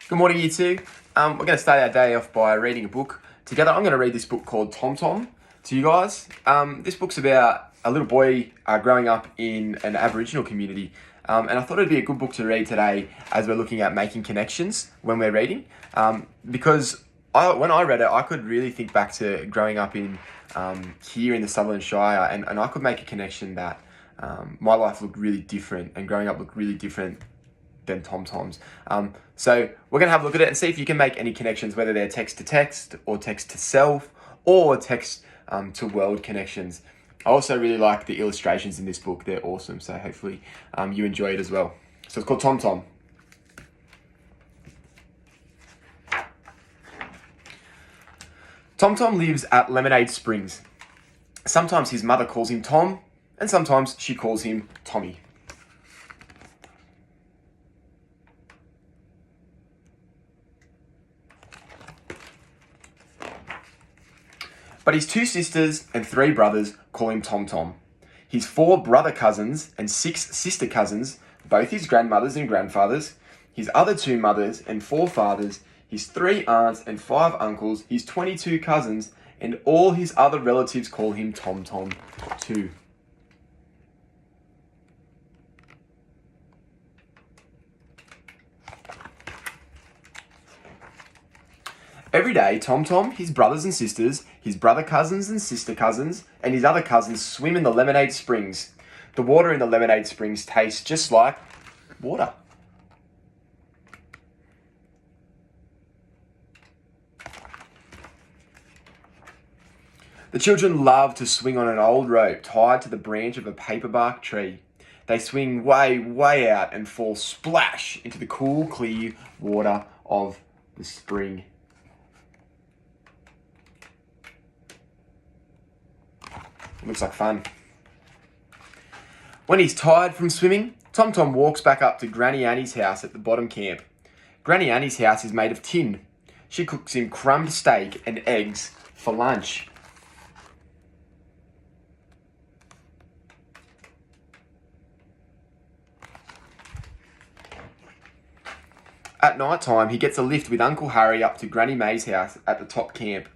Good morning, you two. We're going to start our day off by reading a book together. I'm going to read this book called Tom Tom to you guys. This book's about a little boy growing up in an Aboriginal community. And I thought it'd be a good book to read today as we're looking at making connections when we're reading. Because when I read it, I could really think back to growing up in here in the Sutherland Shire, and I could make a connection that my life looked really different and growing up looked really different than Tom Tom's. So we're going to have a look at it and see if you can make any connections, whether they're text to text or text to self or text to world connections. I also really like the illustrations in this book. They're awesome. So hopefully you enjoy it as well. So it's called Tom Tom. Tom Tom lives at Lemonade Springs. Sometimes his mother calls him Tom, and sometimes she calls him Tommy. But his 2 sisters and 3 brothers call him Tom Tom. His 4 brother cousins and 6 sister cousins, both his grandmothers and grandfathers, his other 2 mothers and 4 fathers, his 3 aunts and 5 uncles, his 22 cousins, and all his other relatives call him Tom Tom too. Every day, Tom Tom, his brothers and sisters, his brother cousins and sister cousins, and his other cousins swim in the Lemonade Springs. The water in the Lemonade Springs tastes just like water. The children love to swing on an old rope tied to the branch of a paperbark tree. They swing way, way out and fall splash into the cool, clear water of the spring. Looks like fun. When he's tired from swimming, Tom Tom walks back up to Granny Annie's house at the bottom camp. Granny Annie's house is made of tin. She cooks him crumbed steak and eggs for lunch. At night time, he gets a lift with Uncle Harry up to Granny May's house at the top camp.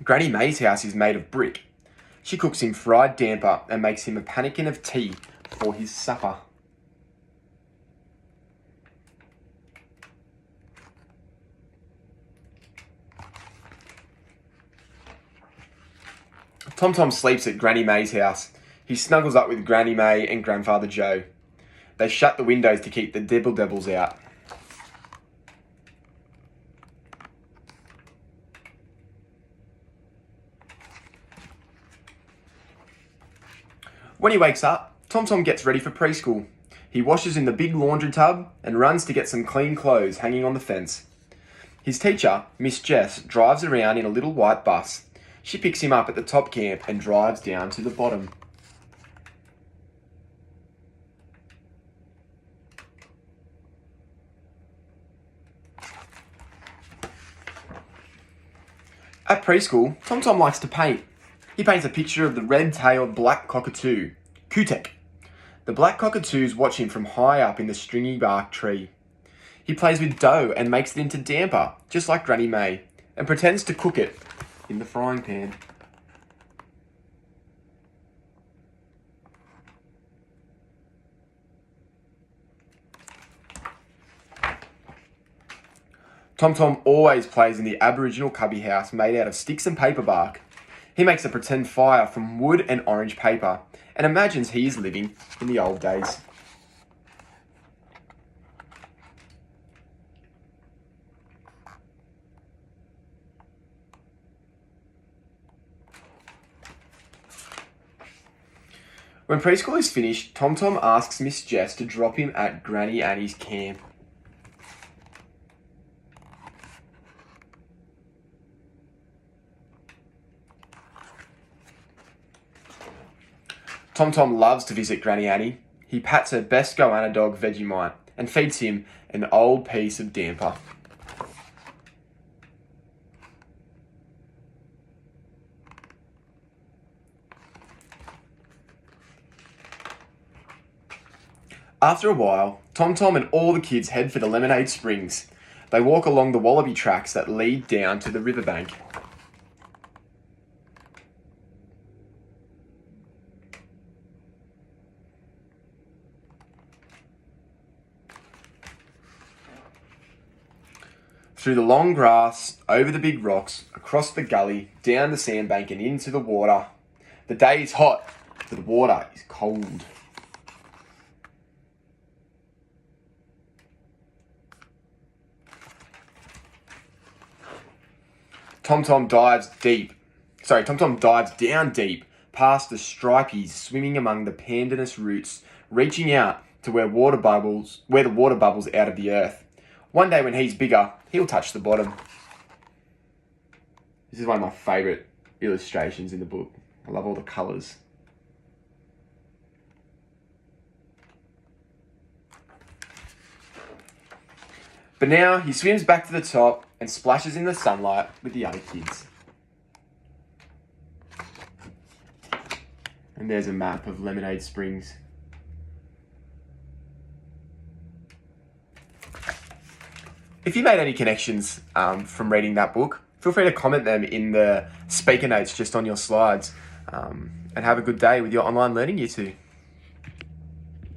Granny May's house is made of brick. She cooks him fried damper and makes him a pannikin of tea for his supper. Tom Tom sleeps at Granny May's house. He snuggles up with Granny May and Grandfather Joe. They shut the windows to keep the devils out. When he wakes up, Tom Tom gets ready for preschool. He washes in the big laundry tub and runs to get some clean clothes hanging on the fence. His teacher, Miss Jess, drives around in a little white bus. She picks him up at the top camp and drives down to the bottom. At preschool, Tom Tom likes to paint. He paints a picture of the red-tailed black cockatoo, Kutek. The black cockatoos watch him from high up in the stringy bark tree. He plays with dough and makes it into damper, just like Granny May, and pretends to cook it in the frying pan. Tom Tom always plays in the Aboriginal cubby house made out of sticks and paper bark. He makes a pretend fire from wood and orange paper and imagines he is living in the old days. When preschool is finished, Tom Tom asks Miss Jess to drop him at Granny Annie's camp. Tom Tom loves to visit Granny Annie. He pats her best goanna dog Vegemite and feeds him an old piece of damper. After a while, Tom Tom and all the kids head for the Lemonade Springs. They walk along the wallaby tracks that lead down to the riverbank. Through the long grass, over the big rocks, across the gully, down the sandbank and into the water. The day is hot, but the water is cold. Tom Tom dives down deep, past the stripies swimming among the pandanus roots, reaching out to where the water bubbles out of the earth. One day when he's bigger, he'll touch the bottom. This is one of my favourite illustrations in the book. I love all the colours. But now he swims back to the top and splashes in the sunlight with the other kids. And there's a map of Lemonade Springs. If you made any connections from reading that book, feel free to comment them in the speaker notes just on your slides. And have a good day with your online learning, you two.